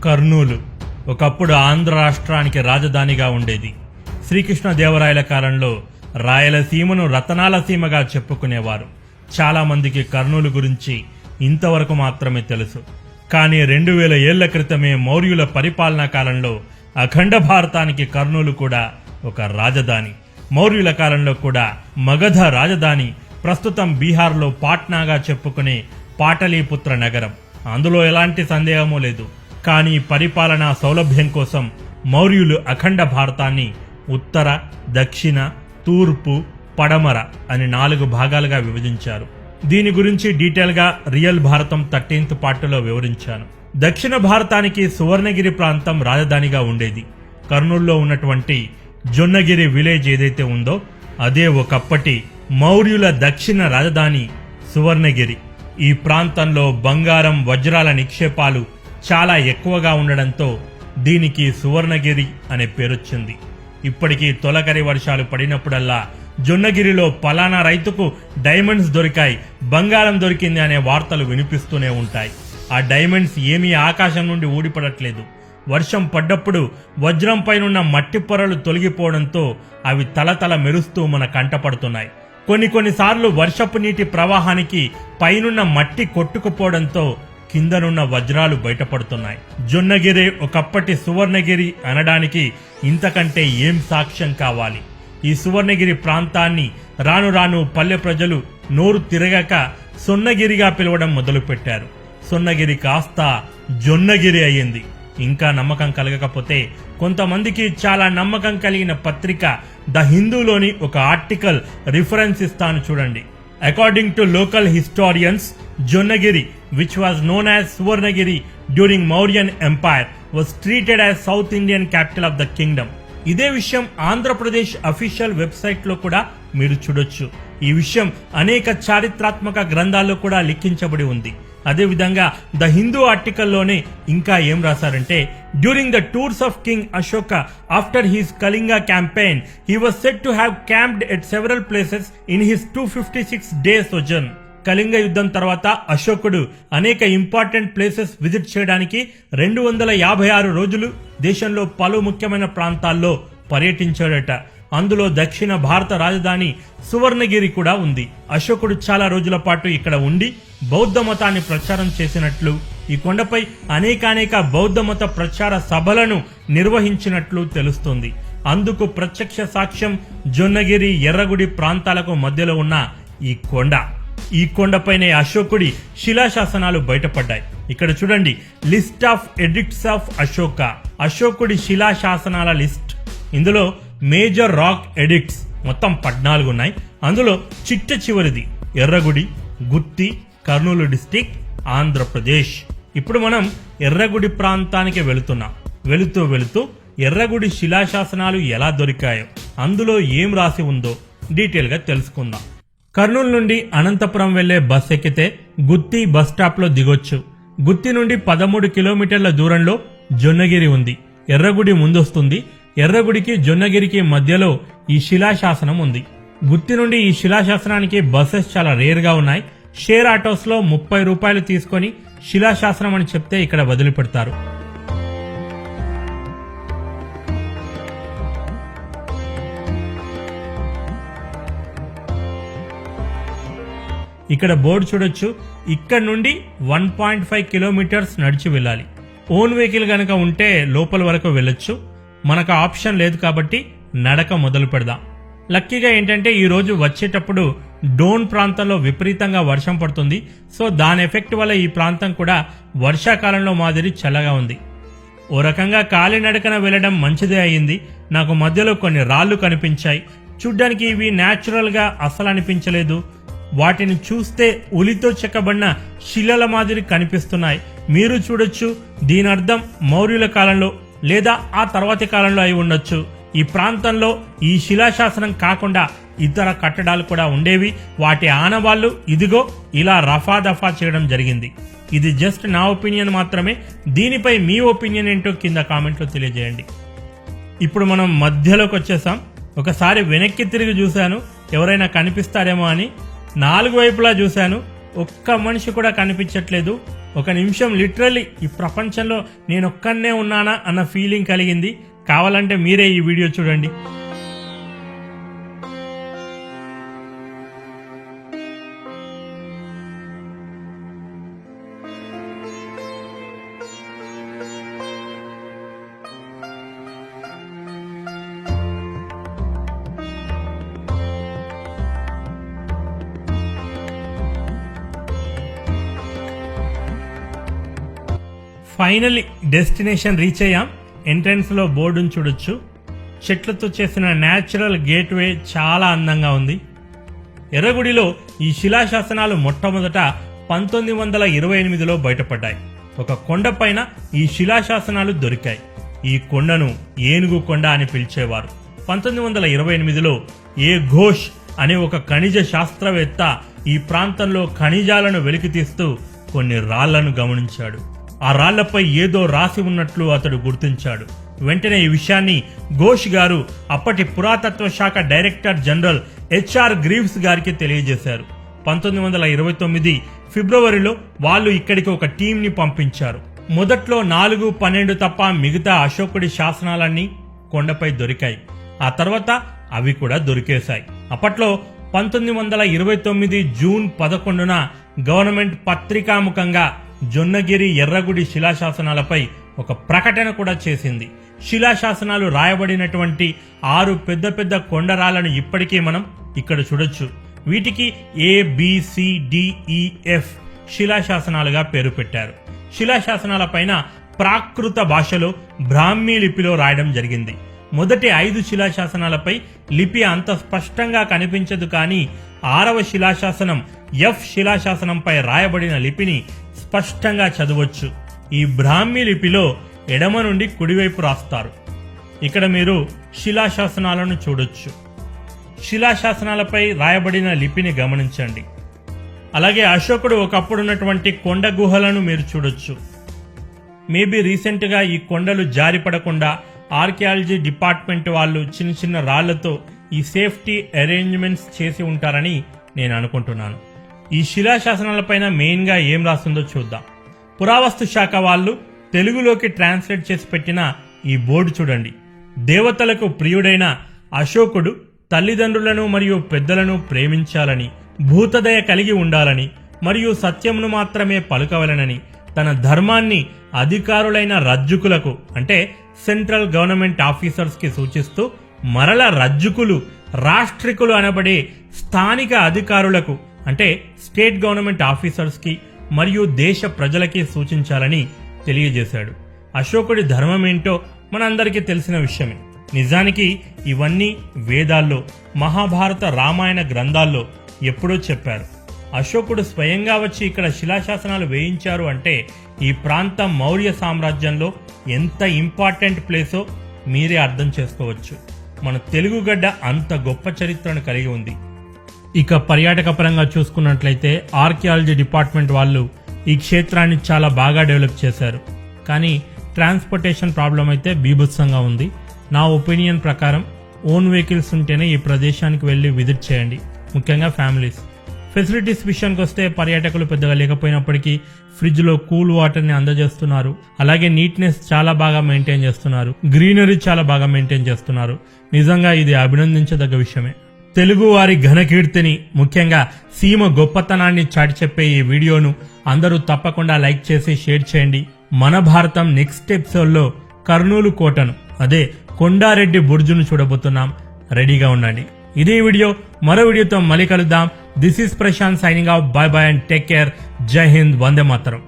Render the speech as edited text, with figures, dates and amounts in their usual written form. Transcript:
కర్నూలు ఒకప్పుడు ఆంధ్ర రాష్ట్రానికి రాజధానిగా ఉండేది. శ్రీకృష్ణదేవరాయల కాలంలో రాయలసీమను రతనాల సీమగా చెప్పుకునేవారు. చాలా మందికి కర్నూలు గురించి ఇంతవరకు మాత్రమే తెలుసు. కానీ 2000 ఏళ్ల క్రితమే మౌర్యుల పరిపాలనా కాలంలో అఖండ భారతానికి కర్నూలు కూడా ఒక రాజధాని. మౌర్యుల కాలంలో కూడా మగధ రాజధాని ప్రస్తుతం బీహార్లో పాట్నాగా చెప్పుకునే పాటలీపుత్ర నగరం. అందులో ఎలాంటి సందేహమూ లేదు. కానీ పరిపాలనా సౌలభ్యం కోసం మౌర్యులు అఖండ భారతాన్ని ఉత్తర, దక్షిణ, తూర్పు, పడమర అని 4 భాగాలుగా విభజించారు. దీని గురించి డీటెయిల్ గా రియల్ భారతం 13th పార్టులో వివరించాను. దక్షిణ భారతానికి సువర్ణగిరి ప్రాంతం రాజధానిగా ఉండేది. కర్నూలులో ఉన్నటువంటి జొన్నగిరి విలేజ్ ఏదైతే ఉందో అదే ఒకప్పటి మౌర్యుల దక్షిణ రాజధాని సువర్ణగిరి. ఈ ప్రాంతంలో బంగారం, వజ్రాల నిక్షేపాలు చాలా ఎక్కువగా ఉండడంతో దీనికి సువర్ణగిరి అనే పేరొచ్చింది. ఇప్పటికీ తొలకరి వర్షాలు పడినప్పుడల్లా జొన్నగిరిలో పలానా రైతుకు డైమండ్స్ దొరికాయి, బంగారం దొరికింది అనే వార్తలు వినిపిస్తూనే ఉంటాయి. ఆ డైమండ్స్ ఏమీ ఆకాశం నుండి ఊడిపడట్లేదు. వర్షం పడ్డప్పుడు వజ్రం పైనున్న మట్టి పొరలు తొలగిపోవడంతో అవి తలతల మెరుస్తూ మన కంటపడుతున్నాయి. కొన్నిసార్లు వర్షపు నీటి ప్రవాహానికి పైనున్న మట్టి కొట్టుకుపోవడంతో కిందనున్న వజ్రాలు బయటపడుతున్నాయి. జొన్నగిరి ఒకప్పటి సువర్ణగిరి అనడానికి ఇంతకంటే ఏం సాక్ష్యం కావాలి? ఈ సువర్ణగిరి ప్రాంతాన్ని రాను రాను పల్లె ప్రజలు నోరు తిరగక సొన్నగిరిగా పిలవడం మొదలుపెట్టారు. సొన్నగిరి కాస్త జొన్నగిరి అయ్యింది. ఇంకా నమ్మకం కలగకపోతే కొంతమందికి చాలా నమ్మకం కలిగిన పత్రిక ద హిందూలోని ఒక ఆర్టికల్ రిఫరెన్స్ ఇస్తాను చూడండి. According to local historians, Jonnagiri, which was known as Suvarnagiri during Mauryan Empire, was treated as South Indian capital of the kingdom. ఇదే విషయం ఆంధ్రప్రదేశ్ అఫీషియల్ వెబ్సైట్ లో కూడా మీరు చూడొచ్చు. ఈ విషయం అనేక చారిత్రాత్మక గ్రంథాల్లో కూడా లిఖించబడి ఉంది. అదేవిధంగా ద హిందూ ఆర్టికల్లోనే ఇంకా ఏం రాశారంటే, during the tours of king Ashoka after his Kalinga campaign he was said to have camped at several places in his 256 days sojourn. Kalinga యుద్ధం తర్వాత అశోకుడు అనేక ఇంపార్టెంట్ ప్లేసెస్ విజిట్ చేయడానికి 256 రోజులు దేశంలో పలు ముఖ్యమైన ప్రాంతాల్లో పర్యటించాడట. అందులో దక్షిణ భారత రాజధాని సువర్ణగిరి కూడా ఉంది. అశోకుడు చాలా రోజుల పాటు ఇక్కడ ఉండి బౌద్ధ మతాన్ని ప్రచారం చేసినట్లు, ఈ కొండపై అనేకానేక బౌద్ధ మత ప్రచార సభలను నిర్వహించినట్లు తెలుస్తుంది. అందుకు ప్రత్యక్ష సాక్ష్యం జొన్నగిరి, ఎర్రగుడి ప్రాంతాలకు మధ్యలో ఉన్న ఈ కొండ. ఈ కొండపైనే అశోకుడి శిలాశాసనాలు బయటపడ్డాయి. ఇక్కడ చూడండి, list of edicts of Ashoka, అశోకుడి శిలాశాసనాల లిస్ట్. ఇందులో మేజర్ రాక్ ఎడిక్ట్స్ మొత్తం 14 ఉన్నాయి. అందులో చిట్ట చివరిది ఎర్రగుడి, గుత్తి, కర్నూలు డిస్టిక్, ఆంధ్రప్రదేశ్. ఇప్పుడు మనం ఎర్రగుడి ప్రాంతానికి వెళుతున్నాం. వెళుతూ ఎర్రగుడి శిలాశాసనాలు ఎలా దొరికాయో, అందులో ఏం రాసి ఉందో డీటెయిల్ గా తెలుసుకుందాం. కర్నూలు నుండి అనంతపురం వెళ్లే బస్ ఎక్కితే గుత్తి బస్ స్టాప్ లో దిగొచ్చు. గుత్తి నుండి 13 కిలోమీటర్ల దూరంలో జొన్నగిరి ఉంది. ఎర్రగుడి ముందొస్తుంది. ఎర్రగుడికి జొన్నగిరికి మధ్యలో ఈ శిలాశాసనం ఉంది. గుత్తి నుండి ఈ శిలాశాసనానికి బస్సెస్ చాలా రేర్ గా ఉన్నాయి. షేర్ ఆటోస్ లో 30 రూపాయలు తీసుకొని శిలాశాసనం అని చెప్తే ఇక్కడ వదిలిపెడతారు. ఇక్కడ బోర్డు చూడొచ్చు. ఇక్కడ నుండి 1.5 కిలోమీటర్స్ నడిచి వెళ్ళాలి. ఓన్ వెహికల్ గనక ఉంటే లోపల వరకు వెళ్ళొచ్చు. మనకు ఆప్షన్ లేదు కాబట్టి నడక మొదలు పెడదాం. లక్కీగా ఏంటంటే ఈ రోజు వచ్చేటప్పుడు డోన్ ప్రాంతంలో విపరీతంగా వర్షం పడుతుంది. సో దాని ఎఫెక్ట్ వల్ల ఈ ప్రాంతం కూడా వర్షాకాలంలో మాదిరి చల్లగా ఉంది. ఓ రకంగా కాలినడకన వెళ్లడం మంచిదే అయింది. నాకు మధ్యలో కొన్ని రాళ్లు కనిపించాయి. చూడ్డానికి ఇవి న్యాచురల్ గా అసలు అనిపించలేదు. వాటిని చూస్తే ఉలితో చెక్కబడిన శిలల మాదిరి కనిపిస్తున్నాయి. మీరు చూడొచ్చు. దీని అర్థం మౌర్యుల కాలంలో లేదా ఆ తర్వాతి కాలంలో అయి ఉండొచ్చు. ఈ ప్రాంతంలో ఈ శిలాశాసనం కాకుండా ఇతర కట్టడాలు కూడా ఉండేవి. వాటి ఆనవాళ్లు ఇదిగో ఇలా రఫాదఫా చేయడం జరిగింది. ఇది జస్ట్ నా ఒపీనియన్ మాత్రమే. దీనిపై మీ ఒపీనియన్ ఏంటో కింద కామెంట్లో తెలియజేయండి. ఇప్పుడు మనం మధ్యలోకి వచ్చేసాం. ఒకసారి వెనక్కి తిరిగి చూశాను, ఎవరైనా కనిపిస్తారేమో అని. 4 వైపులా చూశాను, ఒక్క మనిషి కూడా కనిపించట్లేదు. ఒక నిమిషం లిటరల్లీ ఈ ప్రపంచంలో నేనొక్కనే ఉన్నానా అన్న ఫీలింగ్ కలిగింది. కావాలంటే మీరే ఈ వీడియో చూడండి. ఫైనల్లీ డెస్టినేషన్ రీచ్ అయ్యాం. ఎంట్రన్స్ లో బోర్డును చూడొచ్చు. చెట్లతో చేసిన న్యాచురల్ గేట్వే చాలా అందంగా ఉంది. ఎర్రగుడిలో ఈ శిలాశాసనాలు మొట్టమొదట 1928లో బయటపడ్డాయి. ఒక కొండపైన ఈ శిలాశాసనాలు దొరికాయి. ఈ కొండను ఏనుగు కొండ అని పిలిచేవారు. 1928లో ఏ ఘోష్ అనే ఒక ఖనిజ శాస్త్రవేత్త ఈ ప్రాంతంలో ఖనిజాలను వెలికితీస్తూ కొన్ని రాళ్లను గమనించాడు. ఆ రాళ్లపై ఏదో రాసి ఉన్నట్లు అతడు గుర్తించాడు. వెంటనే ఈ విషయాన్ని ఘోష్ గారు అప్పటి పురాతత్వ శాఖ డైరెక్టర్ జనరల్ HR గ్రీవ్స్ గారికి తెలియజేశారు. 1929 ఫిబ్రవరిలో వాళ్ళు ఇక్కడికి ఒక టీంని పంపించారు. మొదట్లో 4, 12 తప్ప మిగతా అశోకుడి శాసనాలన్నీ కొండపై దొరికాయి. ఆ తర్వాత అవి కూడా దొరికేశాయి. అప్పట్లో 1929 జూన్ 11న గవర్నమెంట్ పత్రికాముఖంగా జొన్నగిరి ఎర్రగుడి శిలాశాసనాలపై ఒక ప్రకటన కూడా చేసింది. శిలాశాసనాలు రాయబడినటువంటి 6 పెద్ద పెద్ద కొండరాలను ఇప్పటికీ మనం ఇక్కడ చూడొచ్చు. వీటికి ABCDEF శిలాశాసనాలుగా పేరు పెట్టారు. శిలాశాసనాలపైన ప్రాకృత భాషలో బ్రాహ్మీ లిపిలో రాయడం జరిగింది. మొదటి 5 శిలాశాసనాలపై లిపి అంత స్పష్టంగా కనిపించదు, కానీ 6వ శిలాశాసనం F శిలాశాసనంపై రాయబడిన లిపిని స్పష్టంగా చదవచ్చు. ఈ బ్రాహ్మీ లిపిలో ఎడమ నుండి కుడివైపు రాస్తారు. ఇక్కడ మీరు శిలాశాసనాలను చూడొచ్చు. శిలాశాసనాలపై రాయబడిన లిపిని గమనించండి. అలాగే అశోకుడు ఒకప్పుడున్నటువంటి కొండ గుహలను మీరు చూడొచ్చు. మేబీ రీసెంట్గా ఈ కొండలు జారిపడకుండా ఆర్కియాలజీ డిపార్ట్మెంట్ వాళ్ళు చిన్న చిన్న రాళ్లతో ఈ సేఫ్టీ అరేంజ్మెంట్స్ చేసి ఉంటారని నేను అనుకుంటున్నాను. ఈ శిలాశాసనాలపైన మెయిన్గా ఏం రాస్తుందో చూద్దాం. పురావస్తు శాఖ వాళ్ళు తెలుగులోకి ట్రాన్స్లేట్ చేసి పెట్టిన ఈ బోర్డు చూడండి. దేవతలకు ప్రియుడైన అశోకుడు తల్లిదండ్రులను మరియు పెద్దలను ప్రేమించాలని, భూతదయ కలిగి ఉండాలని మరియు సత్యమును మాత్రమే పలుకవలనని, తన ధర్మాన్ని అధికారులైన రజ్జుకులకు అంటే సెంట్రల్ గవర్నమెంట్ ఆఫీసర్స్ కి సూచిస్తూ మరల రజ్జుకులు రాష్ట్రికులు అనబడే స్థానిక అధికారులకు అంటే స్టేట్ గవర్నమెంట్ ఆఫీసర్స్ కి మరియు దేశ ప్రజలకి సూచించాలని తెలియజేశాడు. అశోకుడి ధర్మం ఏంటో మనందరికీ తెలిసిన విషయమే. నిజానికి ఇవన్నీ వేదాల్లో, మహాభారత, రామాయణ గ్రంథాల్లో ఎప్పుడో చెప్పారు. అశోకుడు స్వయంగా వచ్చి ఇక్కడ శిలాశాసనాలు వేయించారు అంటే ఈ ప్రాంతం మౌర్య సామ్రాజ్యంలో ఎంత ఇంపార్టెంట్ ప్లేసో మీరే అర్థం చేసుకోవచ్చు. మన తెలుగు గడ్డ అంత గొప్ప చరిత్రను కలిగి ఉంది. ఇక పర్యాటక పరంగా చూసుకున్నట్లయితే ఆర్కియాలజీ డిపార్ట్మెంట్ వాళ్ళు ఈ క్షేత్రాన్ని చాలా బాగా డెవలప్ చేశారు. కానీ ట్రాన్స్పోర్టేషన్ ప్రాబ్లం అయితే బీభత్సంగా ఉంది. నా ఒపీనియన్ ప్రకారం ఓన్ వెహికల్స్ ఉంటేనే ఈ ప్రదేశానికి వెళ్ళి విజిట్ చేయండి, ముఖ్యంగా ఫ్యామిలీస్. ఫెసిలిటీస్ విషయానికి వస్తే పర్యాటకులు పెద్దగా లేకపోయినప్పటికీ ఫ్రిడ్జ్ లో కూల్ వాటర్ ని అందజేస్తున్నారు. అలాగే నీట్నెస్ చాలా బాగా మెయింటైన్ చేస్తున్నారు. గ్రీనరీ చాలా బాగా మెయింటైన్ చేస్తున్నారు. నిజంగా ఇది అభినందించదగ్గ విషయమే. తెలుగు వారి ఘనకీర్తిని, ముఖ్యంగా సీమ గొప్పతనాన్ని చాటి చెప్పే ఈ వీడియోను అందరూ తప్పకుండా లైక్ చేసి షేర్ చేయండి. మన భారతం నెక్స్ట్ ఎపిసోడ్లో కర్నూలు కోటను, అదే కొండారెడ్డి బుర్జును చూడబోతున్నాం. రెడీగా ఉండండి. ఇదే వీడియో మరో వీడియోతో మళ్ళీ కలుద్దాం. This is Prashant signing off. Bye bye and take care. Jai Hind. Vande Mataram.